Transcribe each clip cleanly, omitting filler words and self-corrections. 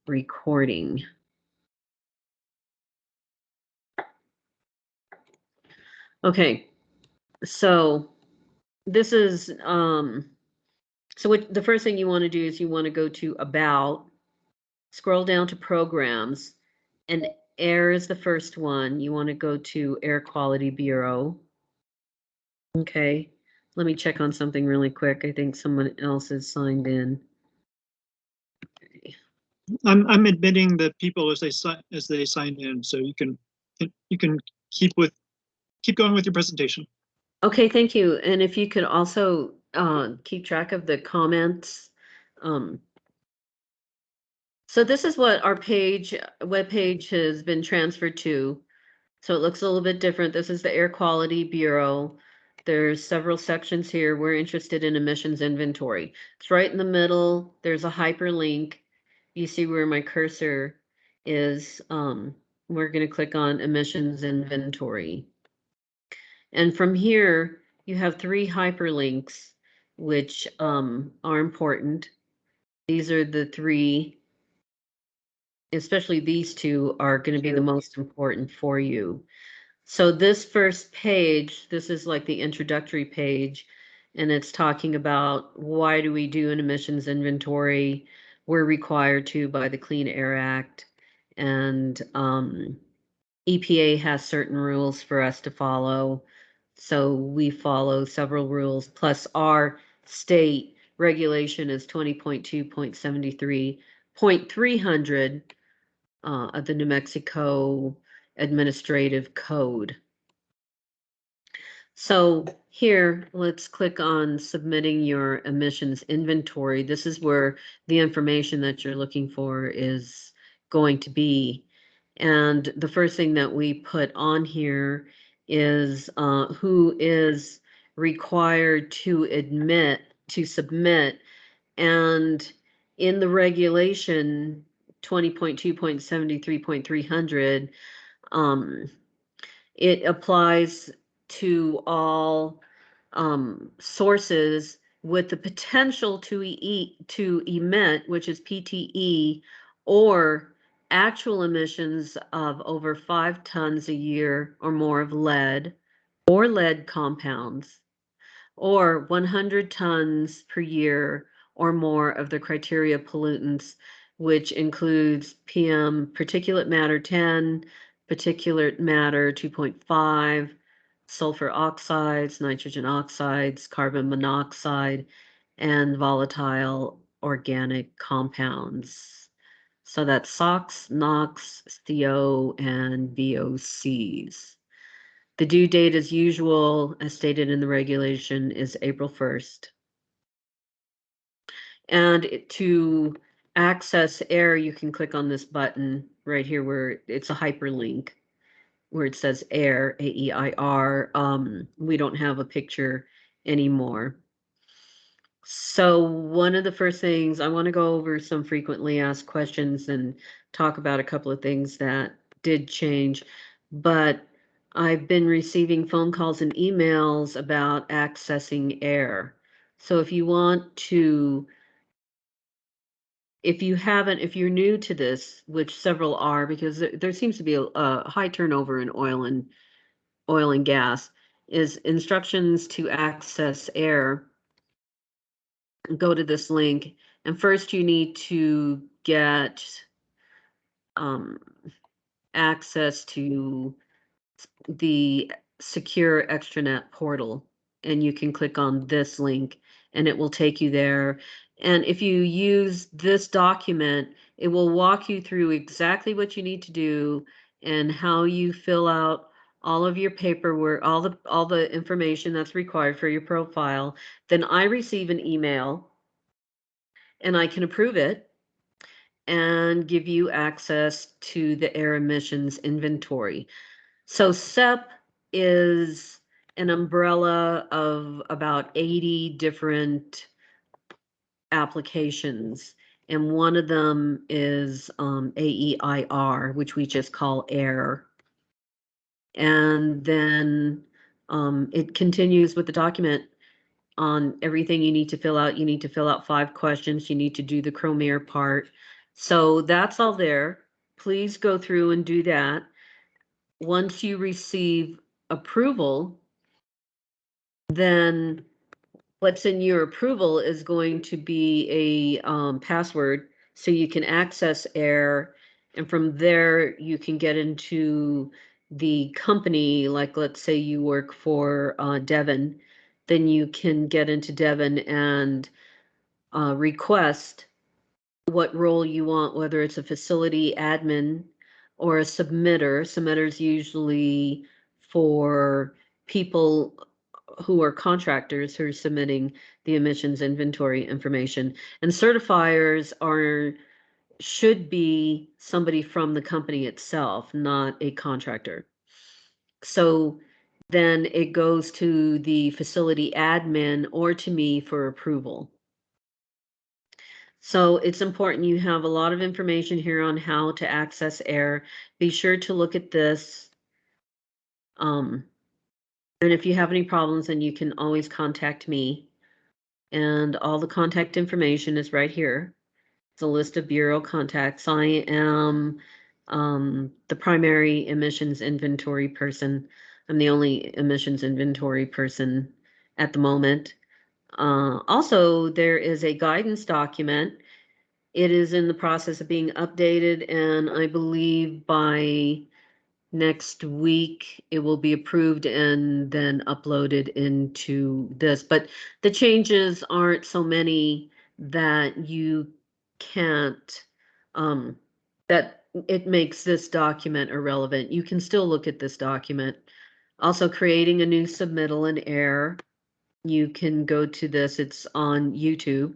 recording. Okay, so this is so what the first thing you want to do is you want to go to About, scroll down to Programs, and Air is the first one. You want to go to Air Quality Bureau. Okay, let me check on something really quick. I think someone else is signed in. Okay. I'm admitting the people as they sign in, so you can keep going with your presentation. Okay, thank you. And if you could also keep track of the comments. So this is what our web page has been transferred to. So it looks a little bit different. This is the Air Quality Bureau. There's several sections here. We're interested in emissions inventory. It's right in the middle. There's a hyperlink. You see where my cursor is. We're going to click on emissions inventory. And from here, you have 3 hyperlinks, which are important. These are the 3, especially these 2 are going to be the most important for you. So this first page, this is like the introductory page, and it's talking about why do we do an emissions inventory? We're required to by the Clean Air Act, and EPA has certain rules for us to follow. So we follow several rules, plus our state regulation is 20.2.73.300 of the New Mexico Administrative Code. So here, let's click on submitting your emissions inventory. This is where the information that you're looking for is going to be. And the first thing that we put on here is who is required to submit. And in the regulation 20.2.73.300, it applies to all sources with the potential to emit, which is PTE, or actual emissions of over 5 tons a year or more of lead or lead compounds, or 100 tons per year or more of the criteria pollutants, which includes PM particulate matter 10, particulate matter 2.5, sulfur oxides, nitrogen oxides, carbon monoxide, and volatile organic compounds. So that's SOx, NOx, CO, and VOCs. The due date, as usual, as stated in the regulation, is April 1st. And to access AIR, you can click on this button right here where it's a hyperlink where it says AIR, AEIR. We don't have a picture anymore. So one of the first things, I want to go over some frequently asked questions and talk about a couple of things that did change. But I've been receiving phone calls and emails about accessing AIR. So if you want to, if you're new to this, which several are, because there seems to be a high turnover in oil and gas, is instructions to access AIR. Go to this link, and first you need to get access to the secure extranet portal, and you can click on this link and it will take you there. And if you use this document, it will walk you through exactly what you need to do and how you fill out all of your paperwork, all the information that's required for your profile. Then I receive an email and I can approve it and give you access to the air emissions inventory. So SEP is an umbrella of about 80 different applications, and one of them is AEIR, which we just call AIR. And then it continues with the document on everything you need to fill out. You need to fill out 5 questions. You need to do the Chrome Air part. So that's all there. Please go through and do that. Once you receive approval, then what's in your approval is going to be a password so you can access AIR, and from there you can get into the company. Like, let's say you work for Devon, then you can get into Devon and request what role you want, whether it's a facility admin or a submitter. Submitters usually for people who are contractors who are submitting the emissions inventory information. And certifiers should be somebody from the company itself, not a contractor. So then it goes to the facility admin or to me for approval. So it's important you have a lot of information here on how to access AIR. Be sure to look at this. And if you have any problems, then you can always contact me. And all the contact information is right here. It's a list of Bureau contacts. I am the primary emissions inventory person. I'm the only emissions inventory person at the moment. Also, there is a guidance document. It is in the process of being updated, and I believe by next week it will be approved and then uploaded into this. But the changes aren't so many that you can't, that it makes this document irrelevant. You can still look at this document. Also, creating a new submittal in AIR. You can go to this, it's on YouTube.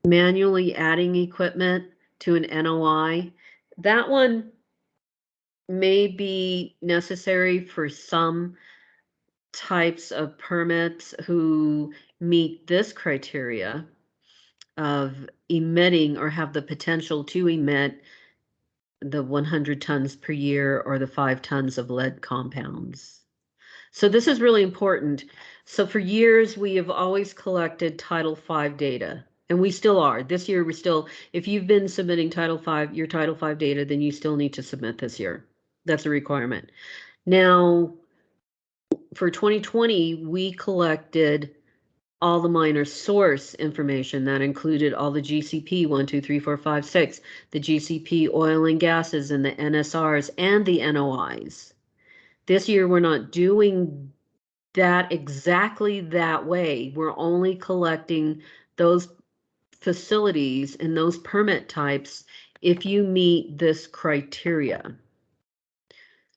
Manually adding equipment to an NOI. That one may be necessary for some types of permits who meet this criteria of emitting or have the potential to emit the 100 tons per year or the 5 tons of lead compounds. So this is really important. So for years, we have always collected Title V data, and we still are. This year, we're still, if you've been submitting Title V, your Title V data, then you still need to submit this year. That's a requirement. Now, for 2020, we collected all the minor source information that included all the GCP 1, 2, 3, 4, 5, 6, the GCP oil and gases and the NSRs and the NOIs. This year, we're not doing that exactly that way. We're only collecting those facilities and those permit types if you meet this criteria.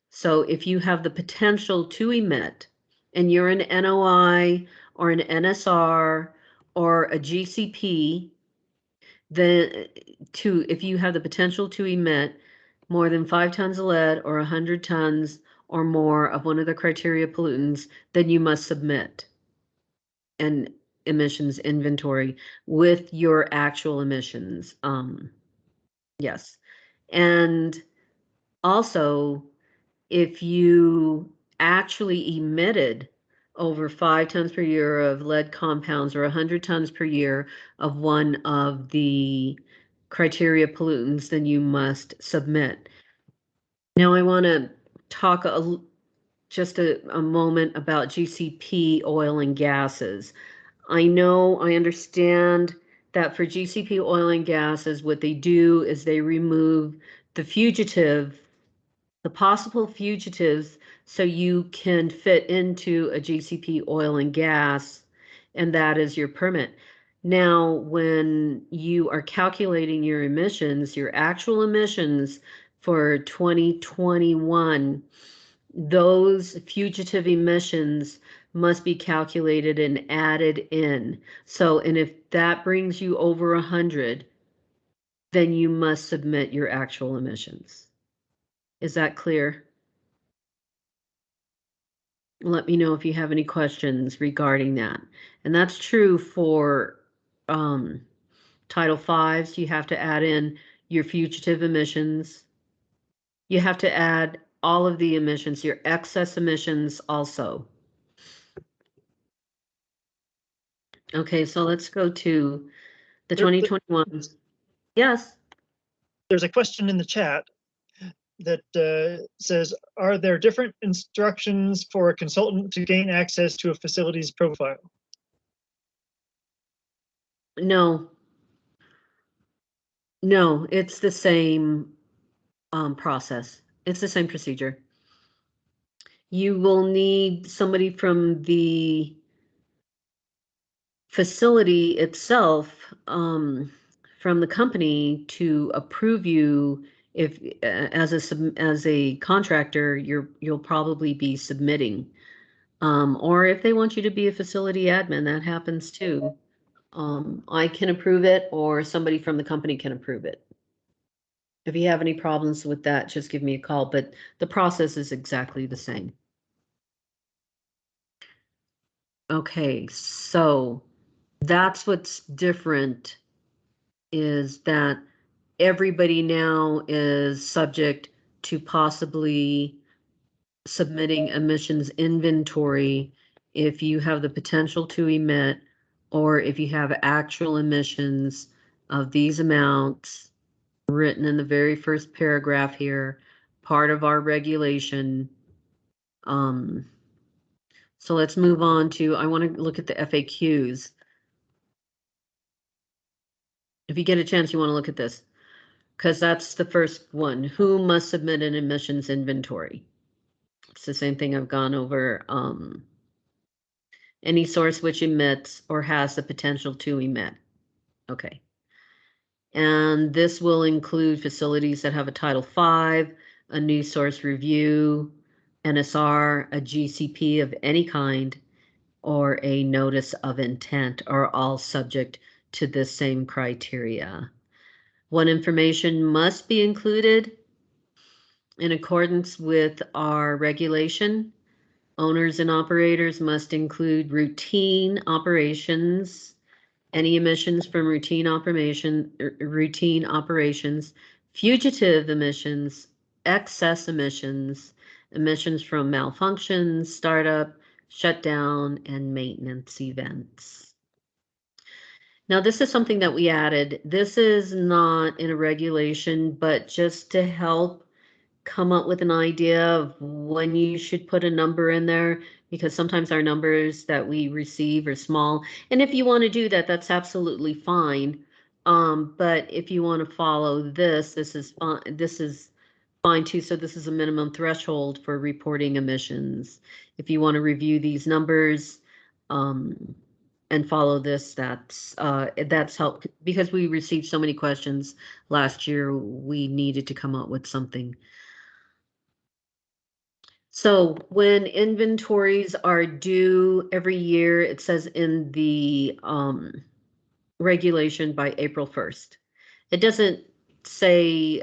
So if you have the potential to emit and you're an NOI or an NSR or a GCP, then if you have the potential to emit more than 5 tons of lead or 100 tons or more of one of the criteria pollutants, then you must submit an emissions inventory with your actual emissions. Yes. And also, if you actually emitted over 5 tons per year of lead compounds or 100 tons per year of one of the criteria pollutants, then you must submit. Now I want to talk just a moment about GCP oil and gases. I understand that for GCP oil and gases, what they do is they remove the fugitive, the possible fugitives, so you can fit into a GCP oil and gas, and that is your permit. Now, when you are calculating your emissions, your actual emissions for 2021, those fugitive emissions must be calculated and added in. So, and if that brings you over 100, then you must submit your actual emissions. Is that clear? Let me know if you have any questions regarding that. And that's true for Title V's. You have to add in your fugitive emissions. You have to add all of the emissions, your excess emissions also. Okay, so let's go to the 2021. Yes. There's a question in the chat that says, are there different instructions for a consultant to gain access to a facility's profile? No. No, it's the same process. It's the same procedure. You will need somebody from the facility itself, from the company to approve you. If as a contractor, you'll probably be submitting, or if they want you to be a facility admin, that happens too. I can approve it, or somebody from the company can approve it. If you have any problems with that, just give me a call, but the process is exactly the same. Okay, so that's what's different, is that everybody now is subject to possibly submitting emissions inventory if you have the potential to emit, or if you have actual emissions of these amounts written in the very first paragraph here, part of our regulation. So let's move on to, I want to look at the FAQs. If you get a chance, you want to look at this, because that's the first one. Who must submit an emissions inventory? It's the same thing I've gone over. Any source which emits or has the potential to emit. Okay. And this will include facilities that have a Title V, a new source review, NSR, a GCP of any kind, or a notice of intent, are all subject to this same criteria. What information must be included in accordance with our regulation? Owners and operators must include routine operations, any emissions from routine operations, fugitive emissions, excess emissions, emissions from malfunctions, startup, shutdown, and maintenance events. Now, this is something that we added. This is not in a regulation, but just to help come up with an idea of when you should put a number in there, because sometimes our numbers that we receive are small. And if you want to do that, that's absolutely fine. But if you want to follow this, this is fine. This is fine too. So this is a minimum threshold for reporting emissions. If you want to review these numbers, and follow this, that's helped, because we received so many questions last year. We needed to come up with something. So when inventories are due every year, it says in the regulation by April 1st. It doesn't say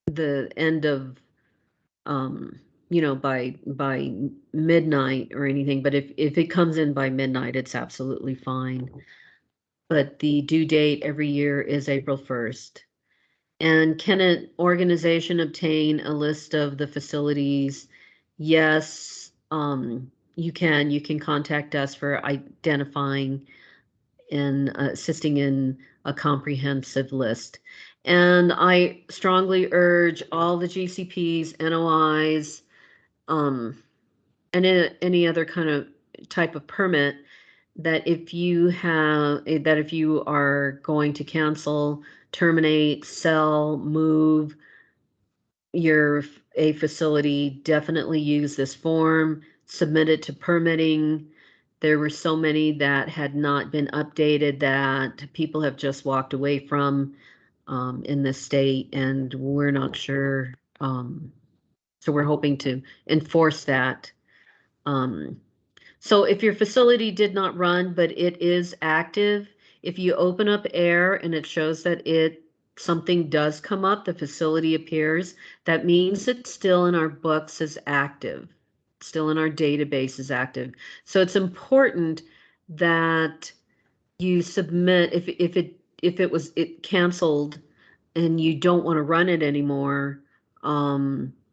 the end of by midnight or anything, but if it comes in by midnight, it's absolutely fine. But the due date every year is April 1st. And can an organization obtain a list of the facilities? Yes, you can. You can contact us for identifying and assisting in a comprehensive list. And I strongly urge all the GCPs, NOIs, and any other kind of type of permit, that if you are going to cancel, terminate, sell, move a facility, definitely use this form, submit it to permitting. There were so many that had not been updated that people have just walked away from in this state, and we're not sure. So we're hoping to enforce that. So if your facility did not run, but it is active, if you open up air and it shows that something does come up, the facility appears, that means it's still in our books as active, still in our database as active. So it's important that you submit, if it was canceled and you don't want to run it anymore,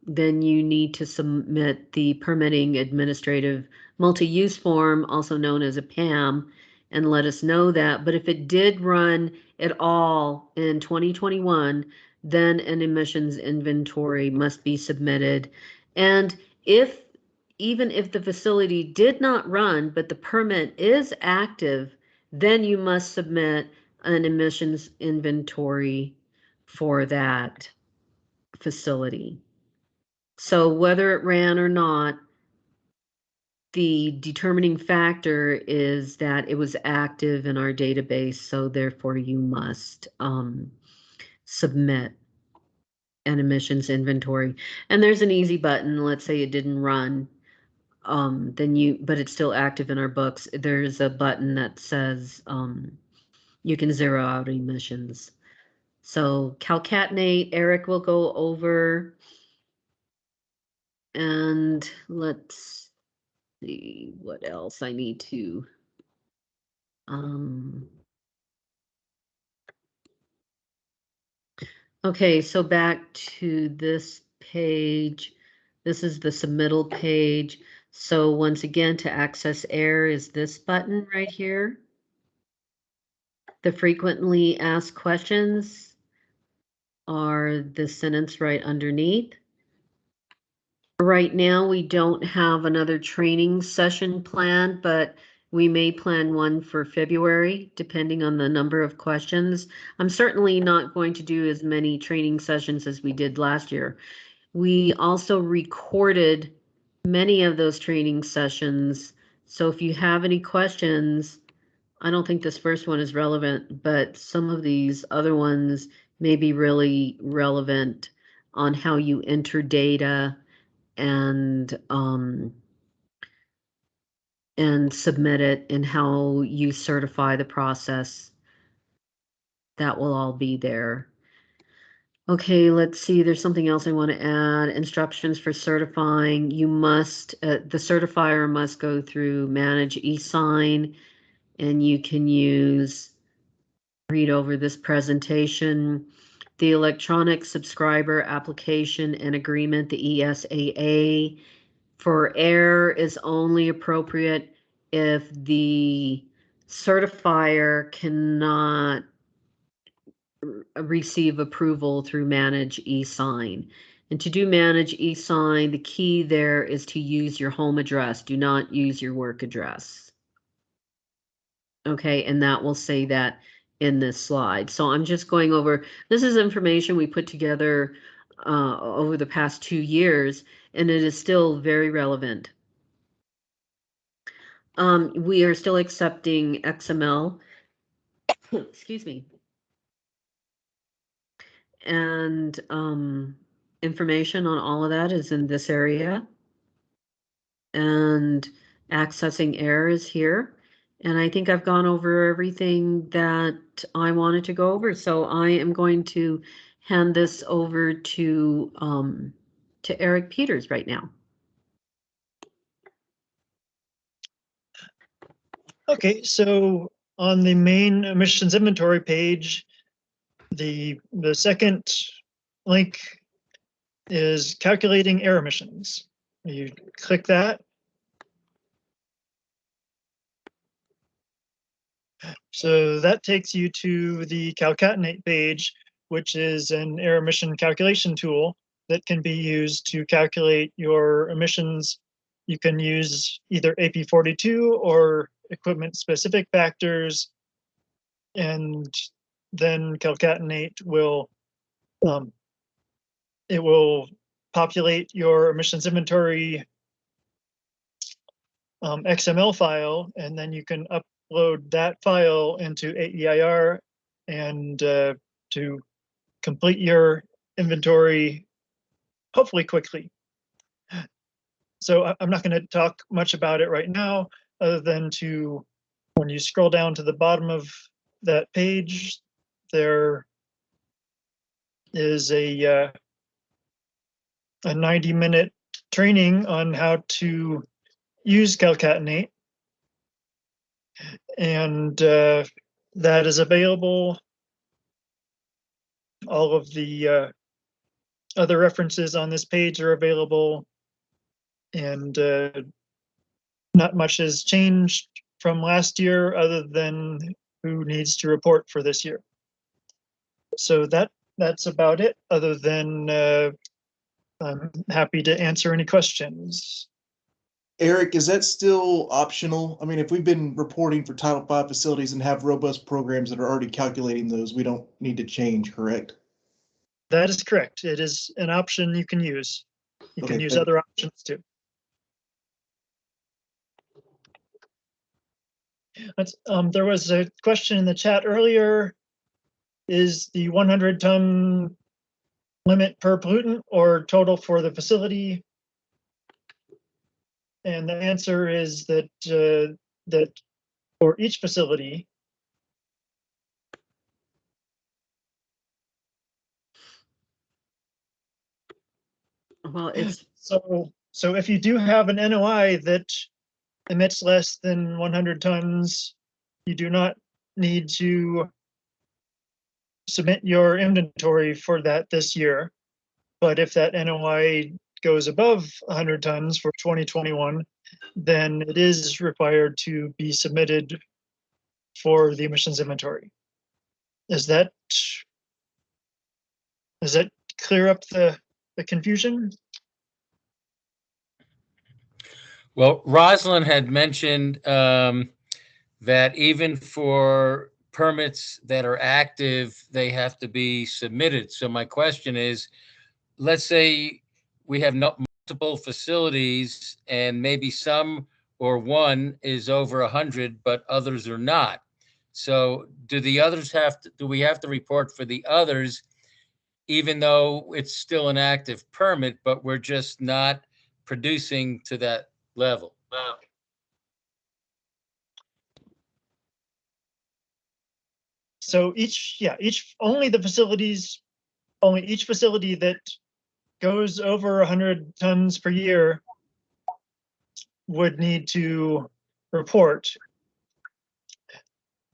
then you need to submit the permitting administrative multi-use form, also known as a PAM, and let us know that. But if it did run at all in 2021, then an emissions inventory must be submitted. And even if the facility did not run, but the permit is active, then you must submit an emissions inventory for that facility. So whether it ran or not, the determining factor is that it was active in our database, so therefore you must submit an emissions inventory. And there's an easy button. Let's say it didn't run, but it's still active in our books. There's a button that says you can zero out emissions. So calcatenate, Eric will go over, and let's see what else I need to. Okay, so back to this page. This is the submittal page. So once again, to access AIR is this button right here. The frequently asked questions are the sentence right underneath. Right now, we don't have another training session planned, but we may plan one for February, depending on the number of questions. I'm certainly not going to do as many training sessions as we did last year. We also recorded many of those training sessions. So if you have any questions, I don't think this first one is relevant, but some of these other ones may be really relevant on how you enter data and submit it and how you certify the process. That will all be there. Okay, let's see, there's something else I want to add. Instructions for certifying. You must, the certifier must go through Manage eSign, and you can read over this presentation. The electronic subscriber application and agreement, the ESAA, for AIR is only appropriate if the certifier cannot receive approval through Manage eSign. And to do Manage eSign, the key there is to use your home address. Do not use your work address. Okay, and that will say that in this slide. So I'm just going over, this is information we put together over the past 2 years, and it is still very relevant. We are still accepting XML. Excuse me. And information on all of that is in this area. And accessing AIR is here. And I think I've gone over everything that I wanted to go over. So I am going to hand this over to Eric Peters right now. Okay, so on the main emissions inventory page, the second link is calculating air emissions. You click that. So that takes you to the calcatenate page, which is an air emission calculation tool that can be used to calculate your emissions. You can use either AP42 or equipment specific factors, and then calcatenate will it will populate your emissions inventory XML file, and then you can upload that file into AEIR and to complete your inventory, hopefully quickly. So I'm not going to talk much about it right now, other than when you scroll down to the bottom of that page, there is a 90-minute training on how to use calcatenate, and that is available. All of the other references on this page are available, and not much has changed from last year other than who needs to report for this year. So that's about it, other than I'm happy to answer any questions. Eric, is that still optional? I mean, if we've been reporting for Title V facilities and have robust programs that are already calculating those, we don't need to change, correct? That is correct. It is an option you can use. You can Okay, use thank other options too. There was a question in the chat earlier. Is the 100-ton limit per pollutant or total for the facility? And the answer is that that for each facility, Well, it's, so if you do have an NOI that emits less than 100 tons, you do not need to submit your inventory for that this year. But if that NOI goes above 100 tons for 2021, then it is required to be submitted for the emissions inventory. Does that clear up the confusion? Well, Rosalind had mentioned that even for permits that are active, they have to be submitted. So my question is, let's say we have multiple facilities and maybe some or one is over 100, but others are not. So do the others do we have to report for the others, even though it's still an active permit, but we're just not producing to that level? So each facility that goes over 100 tons per year would need to report.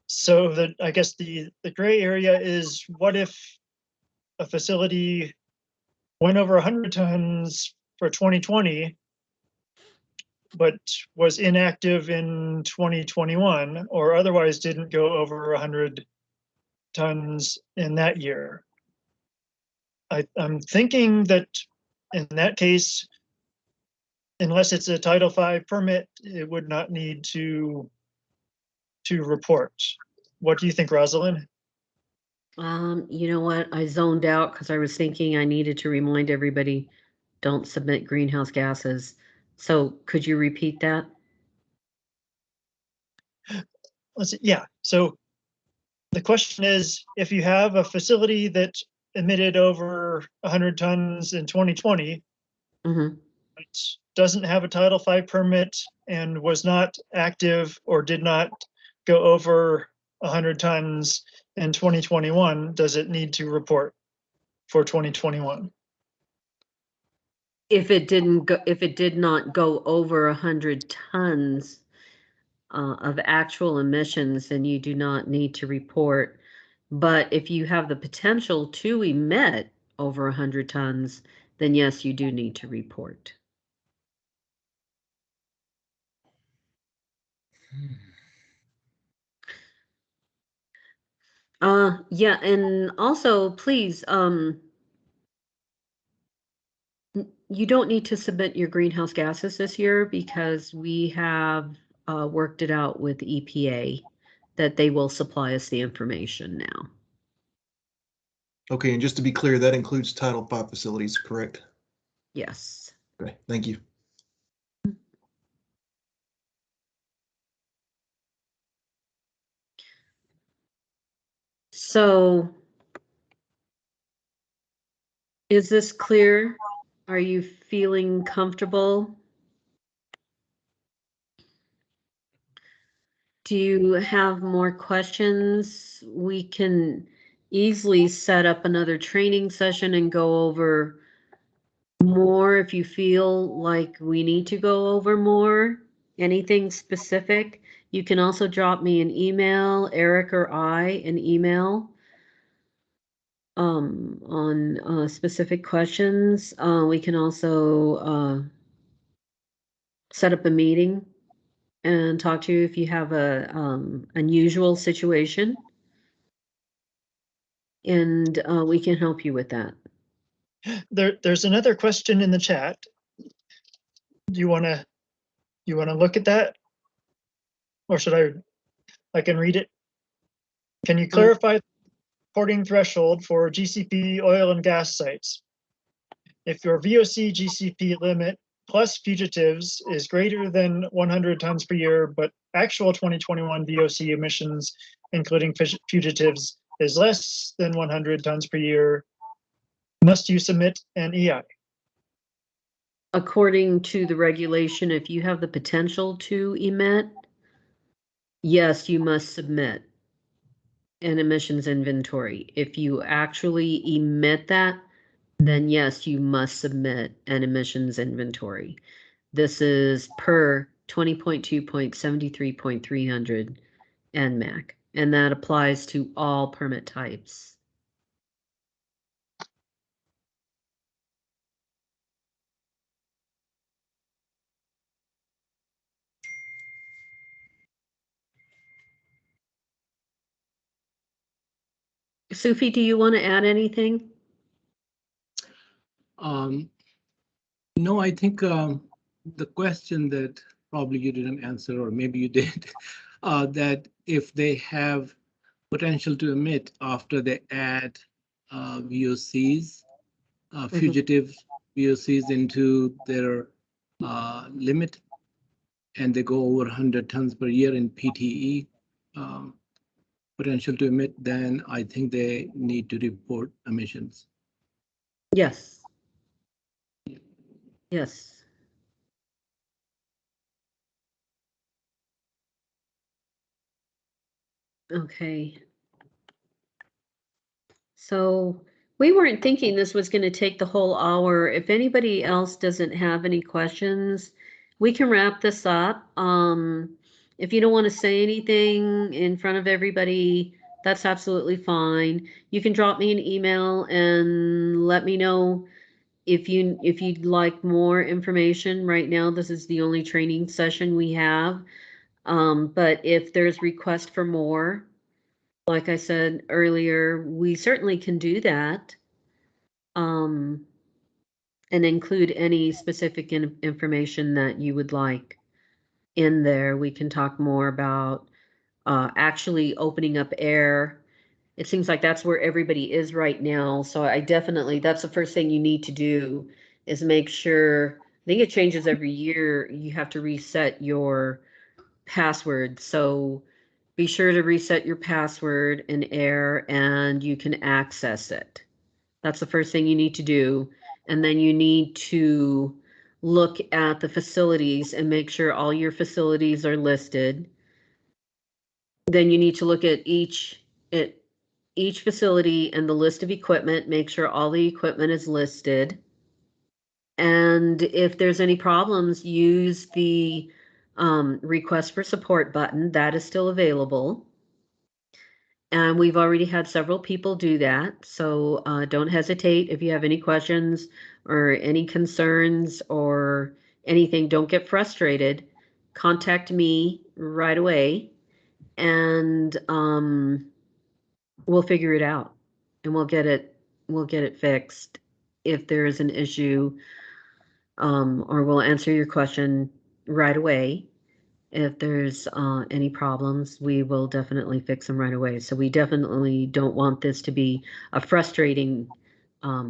So that, I guess the gray area is, what if a facility went over 100 tons for 2020, but was inactive in 2021, or otherwise didn't go over 100 tons in that year? I'm thinking that in that case, unless it's a Title V permit, it would not need to report. What do you think, Rosalind? you know what? I zoned out because I was thinking I needed to remind everybody, don't submit greenhouse gases. So could you repeat that? Let's see. Yeah. So the question is, if you have a facility that emitted over 100 tons in 2020, Mm-hmm. but doesn't have a Title V permit and was not active or did not go over 100 tons in 2021, does it need to report for 2021? If it did not go over 100 tons of actual emissions, then you do not need to report. But if you have the potential to emit over 100 tons, then yes, you do need to report. Yeah, and also please, you don't need to submit your greenhouse gases this year because we have worked it out with EPA that they will supply us the information now. Okay, and just to be clear, that includes Title V facilities, correct? Yes. Okay, thank you. So is this clear? Are you feeling comfortable? Do you have more questions? We can easily set up another training session and go over more if you feel like we need to go over more. Anything specific? You can also drop me an email, Eric or I, an email on specific questions. We can also set up a meeting and talk to you if you have a unusual situation. and we can help you with that. There's another question in the chat. Do you want to look at that? Or should I can read it? Can you clarify the reporting threshold for GCP oil and gas sites? If your VOC GCP limit plus fugitives is greater than 100 tons per year, but actual 2021 VOC emissions, including fugitives, is less than 100 tons per year, must you submit an EI? According to the regulation, if you have the potential to emit, yes, you must submit an emissions inventory. If you actually emit that, then yes, you must submit an emissions inventory. This is per 20.2.73.300 NMAC, and that applies to all permit types. Sufi, do you want to add anything? No, I think the question that probably you didn't answer, or maybe you did, that if they have potential to emit after they add VOCs, fugitive VOCs into their limit, and they go over 100 tons per year in PTE potential to emit, then I think they need to report emissions. Yes. Yes. Okay. So we weren't thinking this was going to take the whole hour. If anybody else doesn't have any questions, we can wrap this up. If you don't want to say anything in front of everybody, that's absolutely fine. You can drop me an email and let me know if you'd like more information. Right now, this is the only training session we have. But if there's request for more, like I said earlier, we certainly can do that. And include any specific information that you would like in there. We can talk more about actually opening up air. It seems like that's where everybody is right now. So I definitely, that's the first thing you need to do is make sure, I think it changes every year. You have to reset your password. So be sure to reset your password in air and you can access it. That's the first thing you need to do. And then you need to look at the facilities and make sure all your facilities are listed. Then you need to look at each facility and the list of equipment, make sure all the equipment is listed. And if there's any problems, use the request for support button. That is still available. And we've already had several people do that. So don't hesitate if you have any questions or any concerns or anything. Don't get frustrated. Contact me right away and we'll figure it out and we'll get it fixed if there is an issue, or we'll answer your question right away. If there's any problems, we will definitely fix them right away. So we definitely don't want this to be a frustrating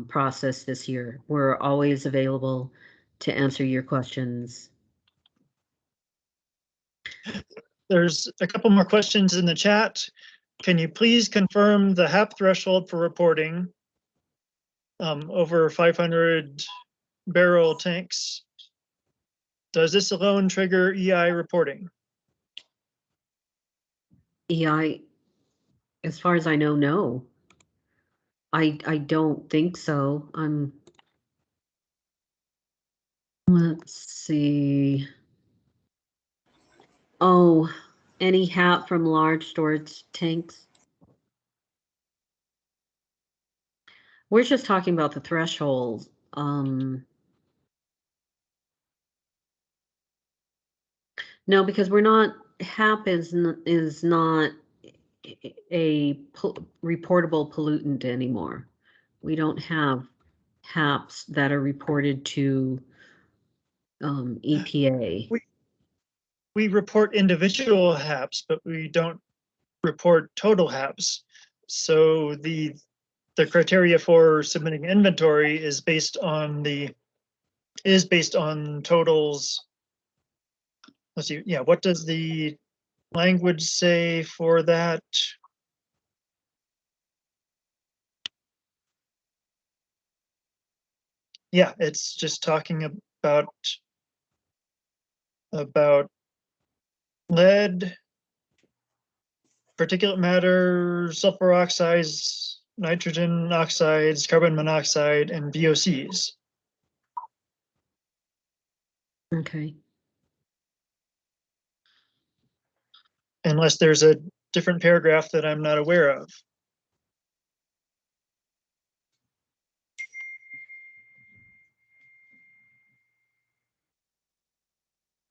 process this year. We're always available to answer your questions. There's a couple more questions in the chat. Can you please confirm the HAP threshold for reporting over 500 barrel tanks? Does this alone trigger EI reporting? EI, as far as I know, no. I don't think so. Let's see. Oh, any HAP from large storage tanks? We're just talking about the threshold. No, because we're not, HAP is not, reportable pollutant anymore. We don't have HAPs that are reported to EPA. We report individual HAPs, but we don't report total HAPs. So the criteria for submitting inventory is based on totals. Let's see, yeah, what does the language say for that? Yeah, it's just talking about lead, particulate matter, sulfur oxides, nitrogen oxides, carbon monoxide, and VOCs. Okay. Unless there's a different paragraph that I'm not aware of.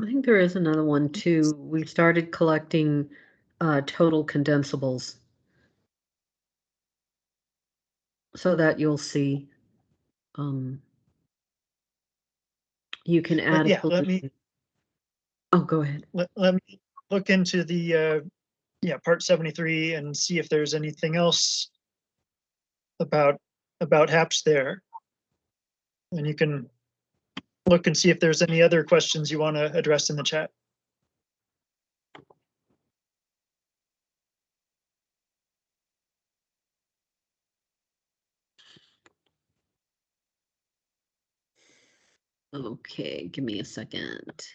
I think there is another one too. We've started collecting total condensables. So that you'll see. You can add. Yeah, let me go ahead. let me look into the part 73 and see if there's anything else about HAPs there. And you can look and see if there's any other questions you want to address in the chat. Okay, give me a second.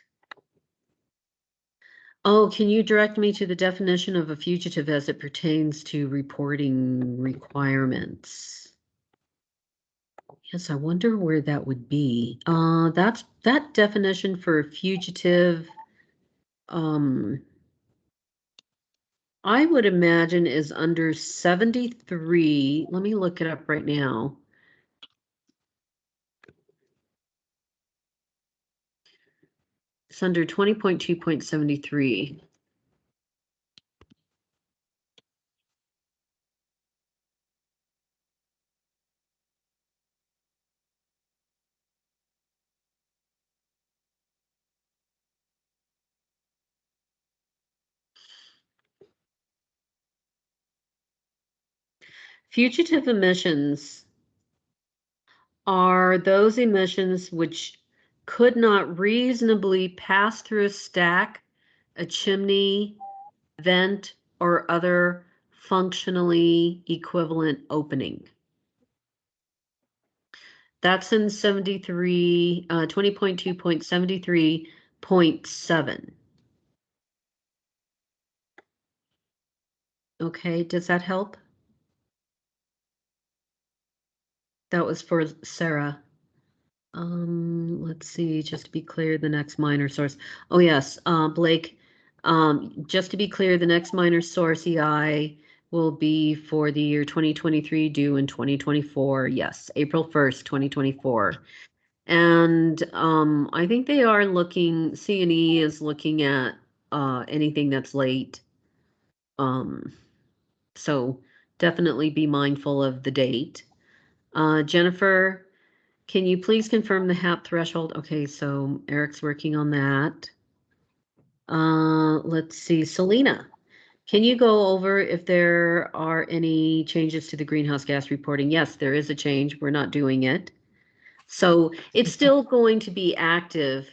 Oh, can you direct me to the definition of a fugitive as it pertains to reporting requirements? Yes, I wonder where that would be. That definition for a fugitive, I would imagine is under 73. Let me look it up right now. It's under 20.2.73. Fugitive emissions are those emissions which could not reasonably pass through a stack, a chimney, vent, or other functionally equivalent opening. That's in 20.2.73.7. Okay, does that help? That was for Sarah. Let's see, just to be clear, the next minor source. Oh, yes, Blake, just to be clear, the next minor source EI will be for the year 2023 due in 2024. Yes, April 1st, 2024. And I think they are looking, C&E is looking at anything that's late. So definitely be mindful of the date. Jennifer, can you please confirm the HAP threshold? Okay, so Eric's working on that. Let's see, Selena, can you go over if there are any changes to the greenhouse gas reporting? Yes, there is a change. We're not doing it. So it's still going to be active,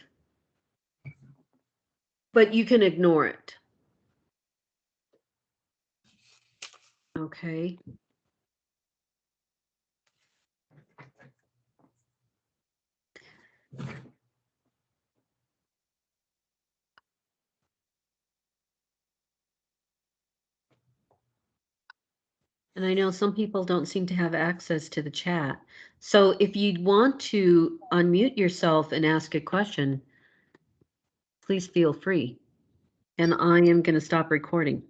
but you can ignore it. Okay. And I know some people don't seem to have access to the chat. So if you want to unmute yourself and ask a question, please feel free. And I am going to stop recording.